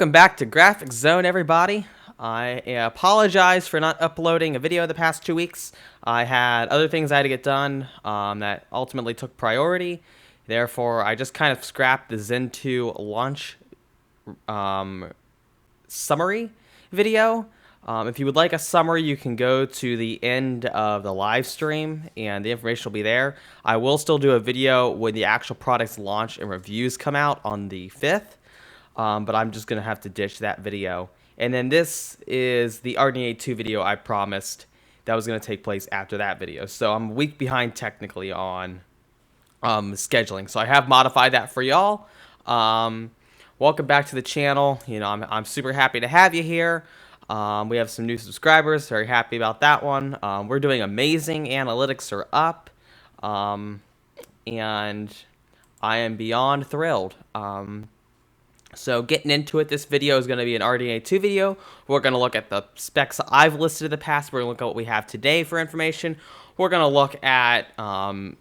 Welcome back to Graphic Zone, everybody. I apologize for not uploading a video the past 2 weeks. I had other things I had to get done that ultimately took priority. Therefore, I just kind of scrapped the Zen 2 launch summary video. If you would like a summary, you can go to the end of the live stream and the information will be there. I will still do a video when the actual products launch and reviews come out on the 5th. But I'm just going to have to ditch that video. And then this is the RDNA2 video I promised that was going to take place after that video. So I'm a week behind technically on scheduling. So I have modified that for y'all. Welcome back to the channel. You know, I'm super happy to have you here. We have some new subscribers. Very happy about that one. We're doing amazing. Analytics are up. And I am beyond thrilled. So getting into it, this video is going to be an RDNA2 video. We're going to look at the specs I've listed in the past. We're going to look at what we have today for information. We're going to look at benchmarks.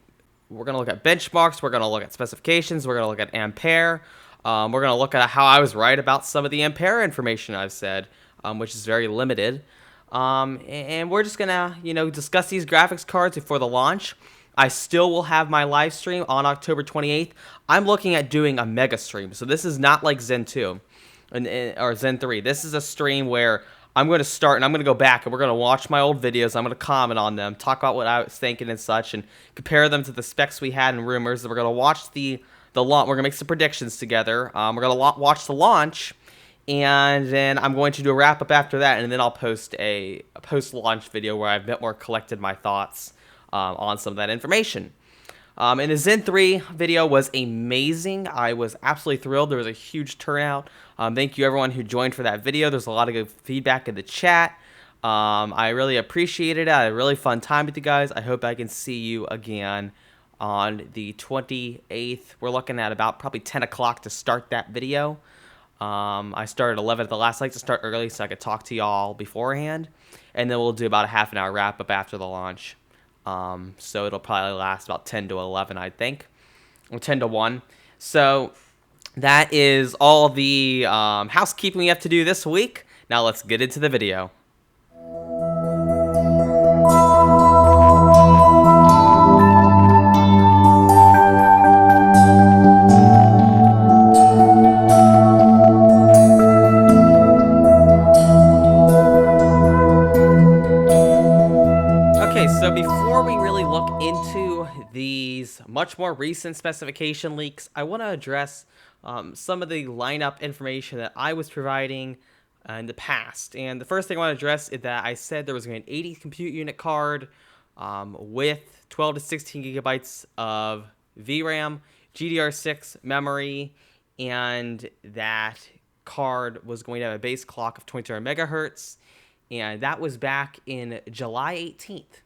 We're going to look at specifications. We're going to look at Ampere. We're going to look at how I was right about some of the Ampere information I've said, which is very limited. And we're just going to, discuss these graphics cards before the launch. I still will have my live stream on October 28th. I'm looking at doing a mega stream. So this is not like Zen 2 or Zen 3. This is a stream where I'm going to start and I'm going to go back and we're going to watch my old videos. I'm going to comment on them, talk about what I was thinking and such, and compare them to the specs we had and rumors. We're going to watch the launch. We're going to make some predictions together. We're going to watch the launch, and then I'm going to do a wrap up after that, and then I'll post a post-launch video where I've a bit more collected my thoughts on some of that information. And the Zen 3 video was amazing. I was absolutely thrilled. There was a huge turnout. Thank you everyone who joined for that video. There's a lot of good feedback in the chat. I really appreciated it. I had a really fun time with you guys. I hope I can see you again on the 28th. We're looking at about probably 10 o'clock to start that video. I started at 11 at the last. I like to start early so I could talk to y'all beforehand. And then we'll do about a half an hour wrap up after the launch. So it'll probably last about 10 to 11, I think, or 10 to 1. So that is all the housekeeping we have to do this week. Now let's get into the video. So before we really look into these much more recent specification leaks, I want to address some of the lineup information that I was providing in the past. And the first thing I want to address is that I said there was going to be an 80 compute unit card with 12 to 16 gigabytes of VRAM, GDDR6 memory, and that card was going to have a base clock of 22 megahertz. And that was back in July 18th.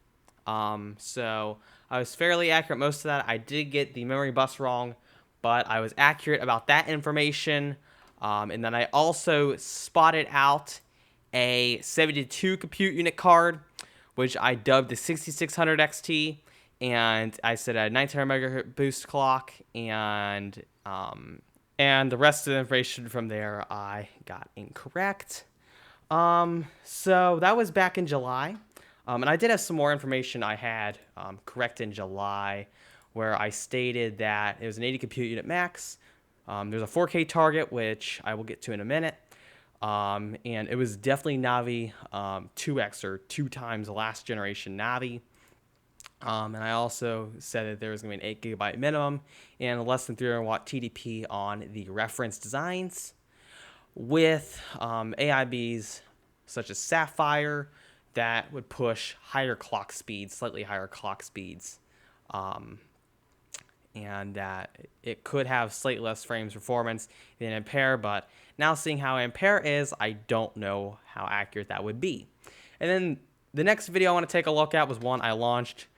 So I was fairly accurate most of that. I did get the memory bus wrong, but I was accurate about that information. And then I also spotted out a 72 compute unit card, which I dubbed the 6600 XT. And I said a 1900 megahertz boost clock, and the rest of the information from there I got incorrect. So that was back in July. And I did have some more information I had correct in July, where I stated that it was an 80 compute unit max. There's a 4K target, which I will get to in a minute. And it was definitely NAVI 2X, or 2 times the last generation NAVI. And I also said that there was going to be an 8 gigabyte minimum and less than 300 watt TDP on the reference designs, with AIBs such as Sapphire that would push higher clock speeds, slightly higher clock speeds, and that it could have slightly less frames performance than Ampere, but now seeing how Ampere is, I don't know how accurate that would be. And then the next video I want to take a look at was one I launched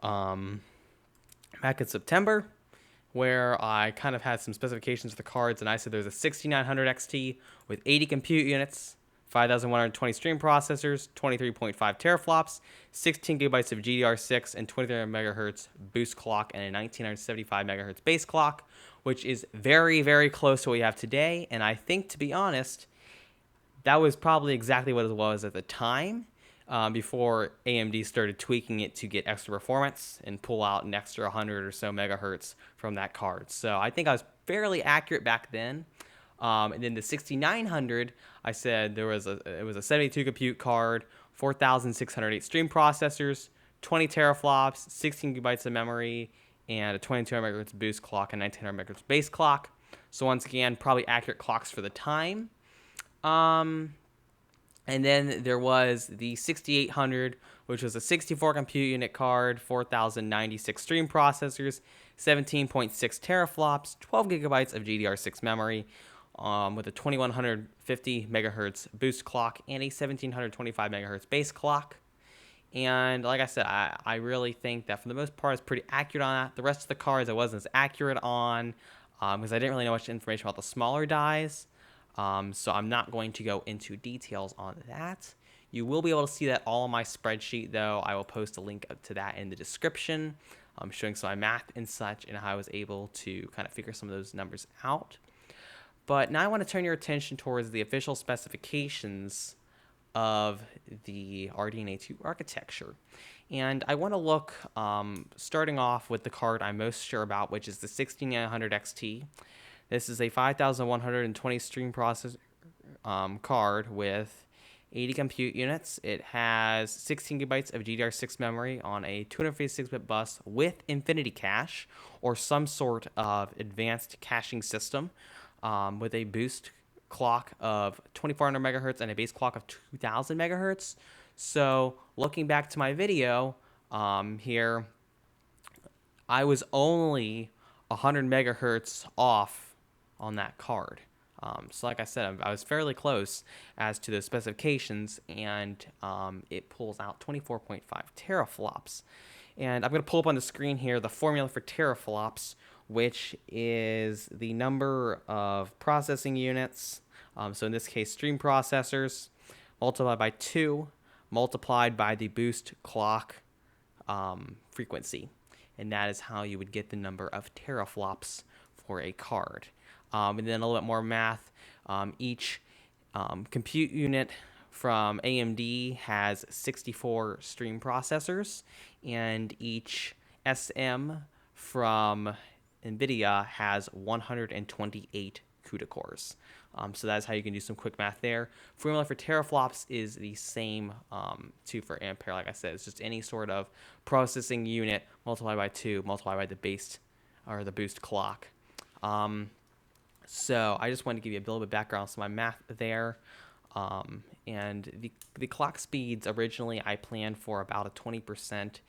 back in September, where I kind of had some specifications of the cards, and I said there's a 6900 XT with 80 compute units, 5120 stream processors, 23.5 teraflops, 16 gigabytes of GDR6, and 2300 megahertz boost clock, and a 1975 megahertz base clock, which is very, very close to what we have today. And I think, to be honest, that was probably exactly what it was at the time, before AMD started tweaking it to get extra performance and pull out an extra 100 or so megahertz from that card. So I think I was fairly accurate back then. And then the 6900, I said it was a 72 compute card, 4,608 stream processors, 20 teraflops, 16 gigabytes of memory, and a 2200 megahertz boost clock and 1900 megahertz base clock. So once again, probably accurate clocks for the time. And then there was the 6800, which was a 64 compute unit card, 4,096 stream processors, 17.6 teraflops, 12 gigabytes of GDR6 memory, with a 2150 megahertz boost clock and a 1725 megahertz base clock. And like I said, I really think that for the most part, it's pretty accurate on that. The rest of the cards I wasn't as accurate on, because I didn't really know much information about the smaller dies. So I'm not going to go into details on that. You will be able to see that all on my spreadsheet, though. I will post a link to that in the description, showing some of my math and such, and how I was able to kind of figure some of those numbers out. But now I want to turn your attention towards the official specifications of the RDNA2 architecture. And I want to look, starting off with the card I'm most sure about, which is the 6900 XT. This is a 5,120 stream processor card with 80 compute units. It has 16 gigabytes of GDR6 memory on a 256-bit bus with infinity cache, or some sort of advanced caching system, with a boost clock of 2400 megahertz and a base clock of 2000 megahertz. So looking back to my video here, I was only 100 megahertz off on that card. So like I said, I was fairly close as to the specifications, and it pulls out 24.5 teraflops. And I'm going to pull up on the screen here the formula for teraflops, which is the number of processing units, so in this case stream processors, multiplied by 2, multiplied by the boost clock frequency. And that is how you would get the number of teraflops for a card. And then a little bit more math. Each compute unit from AMD has 64 stream processors, and each SM from NVIDIA has 128 CUDA cores. So that's how you can do some quick math there. Formula for teraflops is the same too for Ampere. Like I said, it's just any sort of processing unit multiplied by 2, multiplied by the base or the boost clock. So I just wanted to give you a little bit of background on some of my math there. And the clock speeds, originally I planned for about a 20%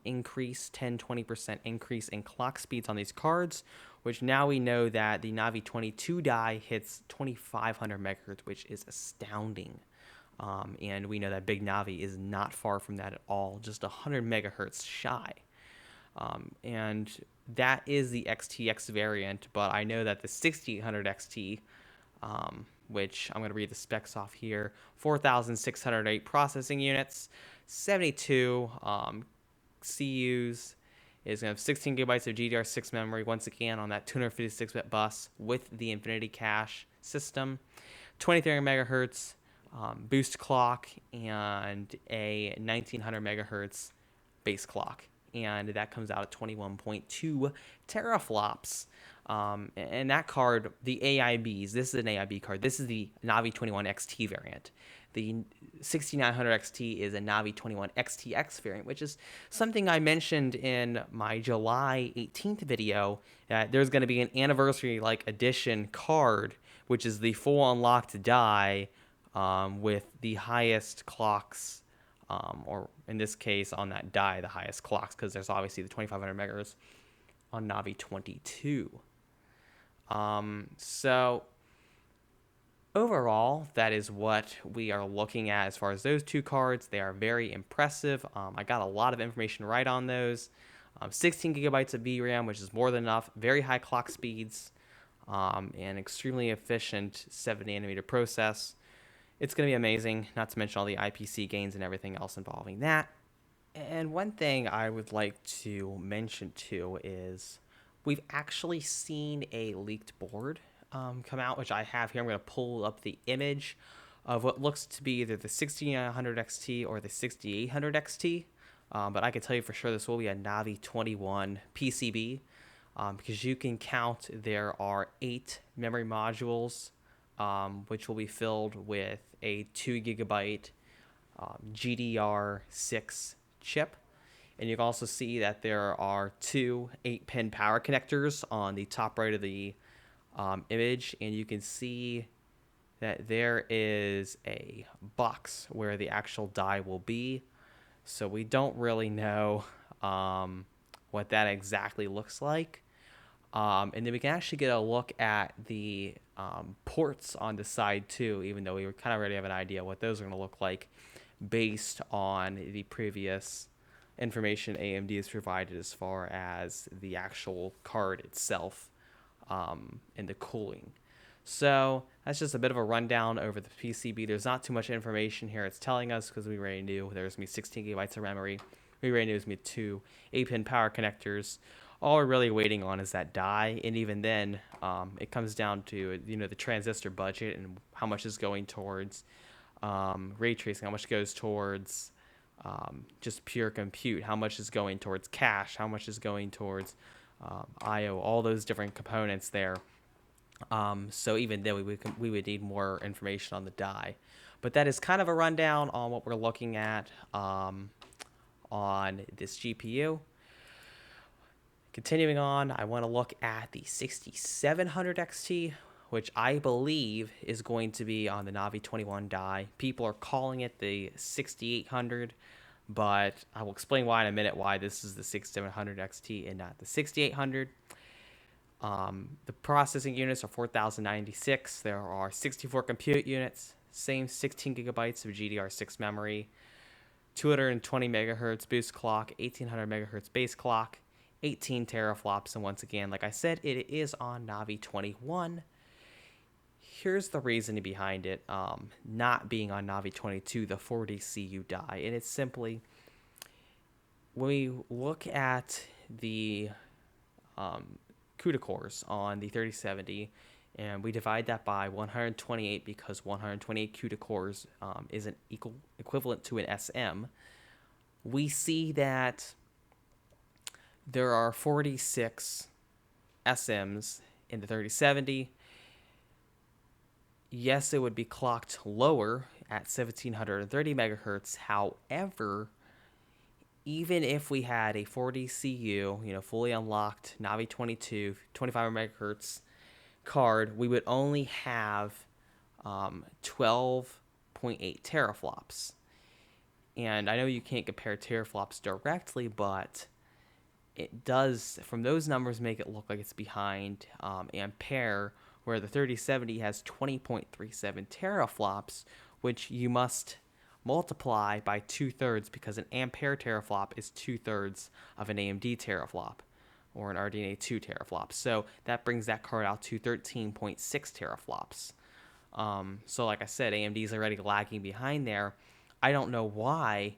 increase, 10-20% increase in clock speeds on these cards, which now we know that the NAVI 22 die hits 2500 megahertz, which is astounding. And we know that Big NAVI is not far from that at all, just 100 megahertz shy. And that is the XTX variant, but I know that the 6800 XT, which I'm going to read the specs off here, 4,608 processing units, 72 CUs, is going to have 16 gigabytes of GDR6 memory, once again on that 256-bit bus with the infinity cache system, 2300 megahertz boost clock, and a 1900 megahertz base clock. And that comes out at 21.2 teraflops. And that card, the AIBs, this is an AIB card. This is the NAVI 21 XT variant. The 6900 XT is a NAVI 21 XTX variant, which is something I mentioned in my July 18th video, that there's going to be an anniversary-like edition card, which is the full unlocked die with the highest clocks, or in this case on that die, the highest clocks, because there's obviously the 2500 megahertz on NAVI 22. So overall, that is what we are looking at as far as those two cards. They are very impressive. I got a lot of information right on those. 16 gigabytes of VRAM, which is more than enough. Very high clock speeds, and extremely efficient 7 nanometer process. It's going to be amazing, not to mention all the IPC gains and everything else involving that. And one thing I would like to mention too is we've actually seen a leaked board come out, which I have here. I'm going to pull up the image of what looks to be either the 6900 XT or the 6800 XT. But I can tell you for sure this will be a NAVI 21 PCB because you can count there are 8 memory modules, which will be filled with a 2 gigabyte GDR6 chip. And you can also see that there are 2 8-pin power connectors on the top right of the image. And you can see that there is a box where the actual die will be. So we don't really know what that exactly looks like. And then we can actually get a look at the ports on the side too, even though we kind of already have an idea what those are going to look like based on the previous information AMD has provided as far as the actual card itself and the cooling. So that's just a bit of a rundown over the PCB. There's not too much information here. It's telling us because we already knew there's going to be 16 gigabytes of memory. We already knew there's going to be 2 8-pin power connectors. All we're really waiting on is that die, and even then, it comes down to the transistor budget and how much is going towards ray tracing, how much goes towards just pure compute, how much is going towards cache, how much is going towards I/O, all those different components there. So even then, we would need more information on the die. But that is kind of a rundown on what we're looking at on this GPU. Continuing on, I want to look at the 6700 XT, which I believe is going to be on the NAVI 21 die. People are calling it the 6800, but I will explain why in a minute why this is the 6700 XT and not the 6800. The processing units are 4096. There are 64 compute units, same 16 gigabytes of GDR6 memory, 220 megahertz boost clock, 1800 megahertz base clock, 18 teraflops, and once again, like I said, it is on NAVI 21. Here's the reasoning behind it not being on NAVI 22, the 40 CU die, and it's simply when we look at the CUDA cores on the 3070, and we divide that by 128 because 128 CUDA cores isn't equivalent to an SM, we see that there are 46 SMs in the 3070. Yes, it would be clocked lower at 1730 megahertz. However, even if we had a 40 CU, fully unlocked NAVI 22, 25 megahertz card, we would only have 12.8 teraflops. And I know you can't compare teraflops directly, but it does, from those numbers, make it look like it's behind Ampere, where the 3070 has 20.37 teraflops, which you must multiply by 2/3 because an Ampere teraflop is 2/3 of an AMD teraflop or an RDNA2 teraflop. So that brings that card out to 13.6 teraflops. So like I said, AMD is already lagging behind there. I don't know why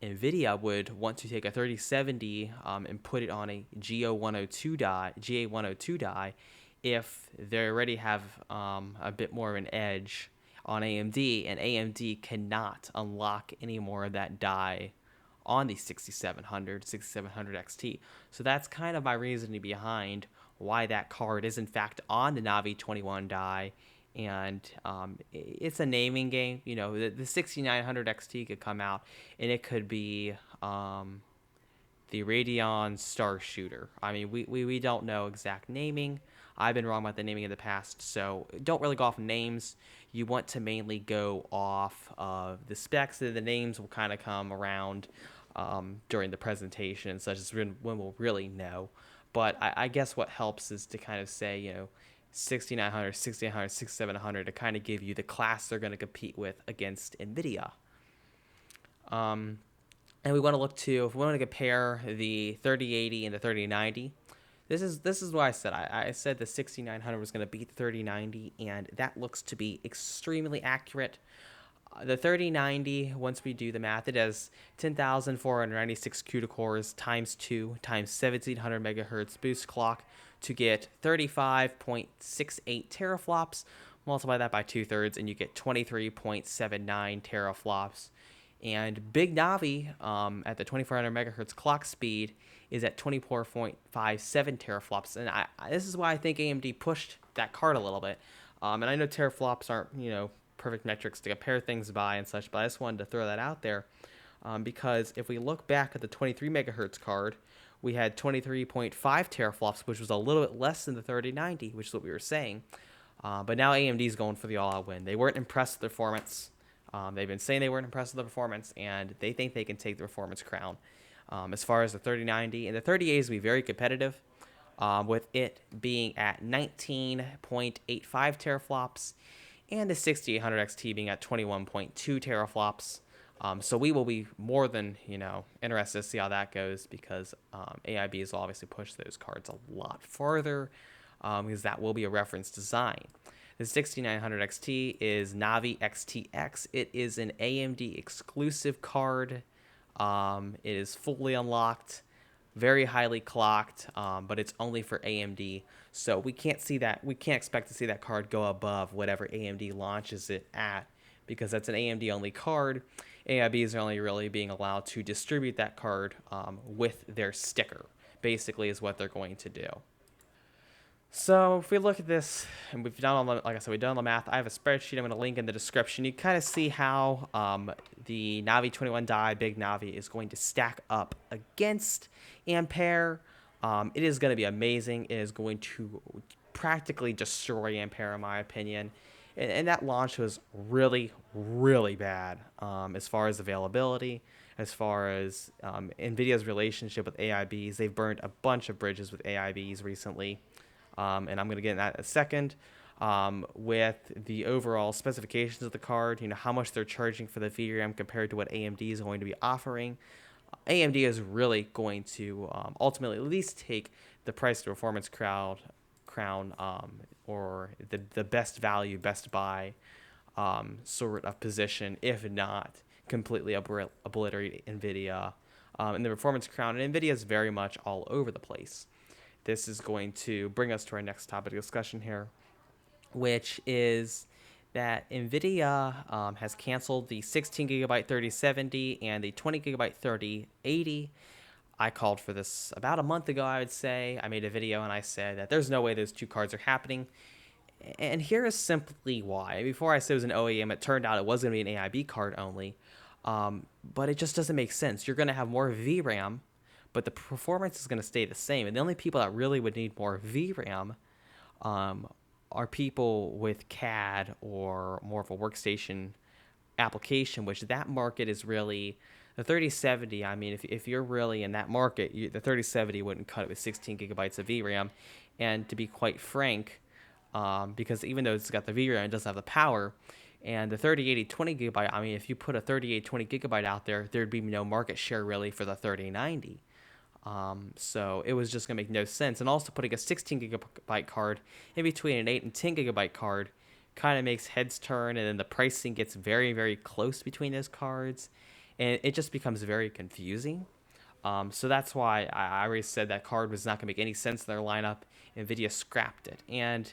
NVIDIA would want to take a 3070 and put it on a GA102 die if they already have a bit more of an edge on AMD, and AMD cannot unlock any more of that die on the 6700 XT. So that's kind of my reasoning behind why that card is in fact on the NAVI 21 die. And it's a naming game. The 6900 XT could come out and it could be the Radeon Star Shooter. I mean, we don't know exact naming. I've been wrong about the naming in the past, so don't really go off names. You want to mainly go off of the specs. The names will kind of come around during the presentation, such as when we'll really know. But I guess what helps is to kind of say, 6900, 6800, 6700 to kind of give you the class they're going to compete with against NVIDIA. And we want to look to, if we want to compare the 3080 and the 3090, this is what I said. I said the 6900 was going to beat the 3090, and that looks to be extremely accurate. The 3090, once we do the math, it has 10,496 CUDA cores times 2 times 1700 megahertz boost clock to get 35.68 teraflops. Multiply that by 2/3 and you get 23.79 teraflops. And Big Navi at the 2400 megahertz clock speed is at 24.57 teraflops. And this is why I think AMD pushed that card a little bit. And I know teraflops aren't, perfect metrics to compare things by and such, but I just wanted to throw that out there because if we look back at the 23 megahertz card, we had 23.5 teraflops, which was a little bit less than the 3090, which is what we were saying. But now AMD is going for the all-out win. They weren't impressed with the performance. They've been saying they weren't impressed with the performance, and they think they can take the performance crown. As far as the 3090, and the 3080 is going to be very competitive, with it being at 19.85 teraflops, and the 6800 XT being at 21.2 teraflops. So we will be more than interested to see how that goes because AIB has obviously pushed those cards a lot farther because that will be a reference design. The 6900 XT is NAVI XTX. It is an AMD exclusive card. It is fully unlocked, very highly clocked, but it's only for AMD. So we can't expect to see that card go above whatever AMD launches it at because that's an AMD only card. AIB is only really being allowed to distribute that card with their sticker, basically is what they're going to do. So if we look at this, and we've done like I said, we've done the math. I have a spreadsheet I'm going to link in the description. You kind of see how the Navi 21 die Big Navi is going to stack up against Ampere. It is going to be amazing. It is going to practically destroy Ampere, in my opinion. And that launch was really, really bad as far as availability, as far as NVIDIA's relationship with AIBs. They've burned a bunch of bridges with AIBs recently. And I'm going to get in that in a second. With the overall specifications of the card, how much they're charging for the VRAM compared to what AMD is going to be offering. AMD is really going to ultimately at least take the price to performance crown or the best value, best buy sort of position, if not completely obliterate NVIDIA in the performance crown. And NVIDIA is very much all over the place. This is going to bring us to our next topic of discussion here, which is that NVIDIA has canceled the 16 gigabyte 3070 and the 20 gigabyte 3080. I called for this about a month ago, I would say. I made a video and I said that there's no way those two cards are happening. And here is simply why. Before I said it was an OEM, it turned out it was going to be an AIB card only. But it just doesn't make sense. You're going to have more VRAM, but the performance is going to stay the same. And the only people that really would need more VRAM are people with CAD or more of a workstation application, which that market is really the 3070. I mean, if you're really in that market, the 3070 wouldn't cut it with 16 gigabytes of VRAM. And to be quite frank, because even though it's got the VRAM, it doesn't have the power. And the 3080 20 gigabyte, I mean, if you put a 3080 20 gigabyte out there, there'd be no market share really for the 3090. So it was just going to make no sense. And also putting a 16 gigabyte card in between an 8 and 10 gigabyte card kind of makes heads turn, and then the pricing gets very, very close between those cards, and it just becomes very confusing. So that's why I already said that card was not going to make any sense in their lineup. NVIDIA scrapped it. And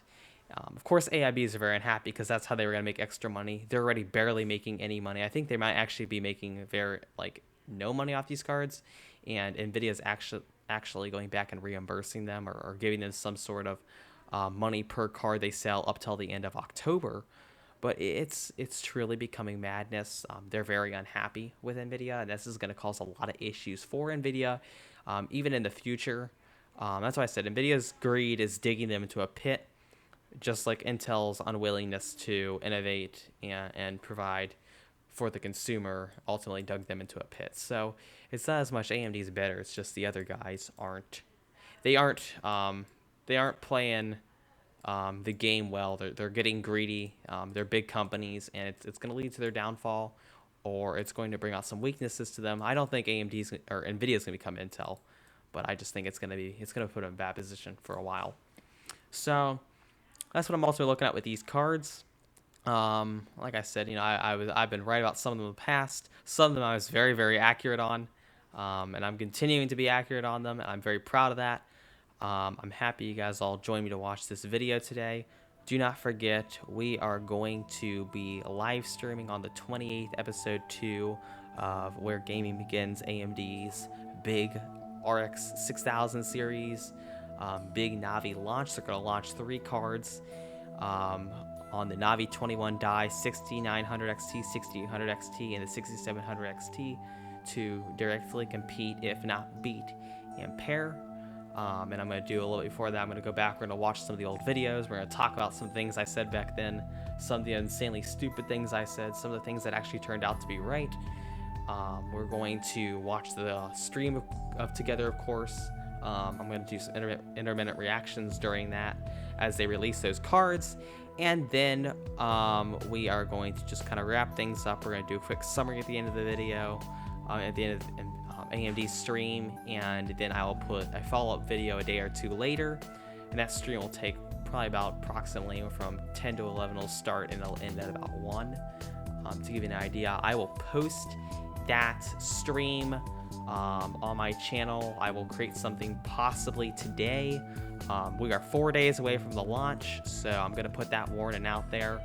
of course, AIBs are very unhappy because that's how they were going to make extra money. They're already barely making any money. I think they might actually be making no money off these cards, and NVIDIA is actually going back and reimbursing them or giving them some sort of money per card they sell up till the end of October. But it's truly becoming madness. They're very unhappy with NVIDIA, and this is going to cause a lot of issues for NVIDIA, even in the future. That's why I said NVIDIA's greed is digging them into a pit, just like Intel's unwillingness to innovate and provide for the consumer ultimately dug them into a pit. So it's not as much AMD's better. It's just the other guys aren't. They aren't playing the game well. They're getting greedy. They're big companies, and it's going to lead to their downfall, or it's going to bring out some weaknesses to them. I don't think AMD's or NVIDIA's going to become Intel, but I just think it's going to put them in a bad position for a while. So that's what I'm also looking at with these cards. Like I said, I've been right about some of them in the past. Some of them I was very, very accurate on, and I'm continuing to be accurate on them, and I'm very proud of that. I'm happy you guys all joined me to watch this video today. Do not forget, we are going to be live streaming on the 28th episode 2 of Where Gaming Begins, AMD's big RX 6000 series, big NAVI launch. They're going to launch 3 cards. On the NAVI 21 die 6900 XT, 6800 XT, and the 6700 XT to directly compete, if not beat, Ampere. And I'm going to do a little bit before that. I'm going to go back. We're going to watch some of the old videos. We're going to talk about some things I said back then, some of the insanely stupid things I said, some of the things that actually turned out to be right. We're going to watch the stream of together, of course. I'm going to do some intermittent reactions during that as they release those cards. And then we are going to just kind of wrap things up. We're going to do a quick summary at the end of the video, at the end of the AMD stream, and then I will put a follow-up video a day or two later. And that stream will take probably about approximately from 10 to 11. It'll start and it'll end at about 1. To give you an idea, I will post that stream on my channel. I will create something possibly today. We are 4 days away from the launch, so I'm gonna put that warning out there.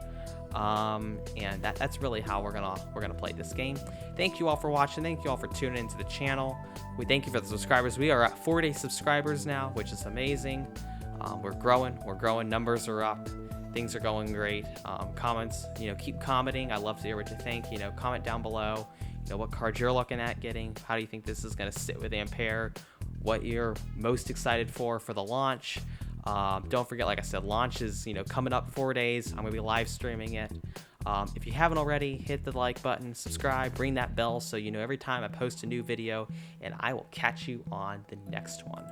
And that's really how we're gonna play this game. Thank you all for watching. Thank you all for tuning into the channel. We thank you for the subscribers. We are at 40 subscribers now, which is amazing. We're growing. Numbers are up. Things are going great. Comments, keep commenting. I love to hear what you think. Comment down below. What cards you're looking at getting. How do you think this is gonna sit with Ampere? What you're most excited for the launch. Don't forget, like I said, launch is coming up 4 days. I'm gonna be live streaming it. If you haven't already, hit the like button, subscribe, ring that bell so you know every time I post a new video, and I will catch you on the next one.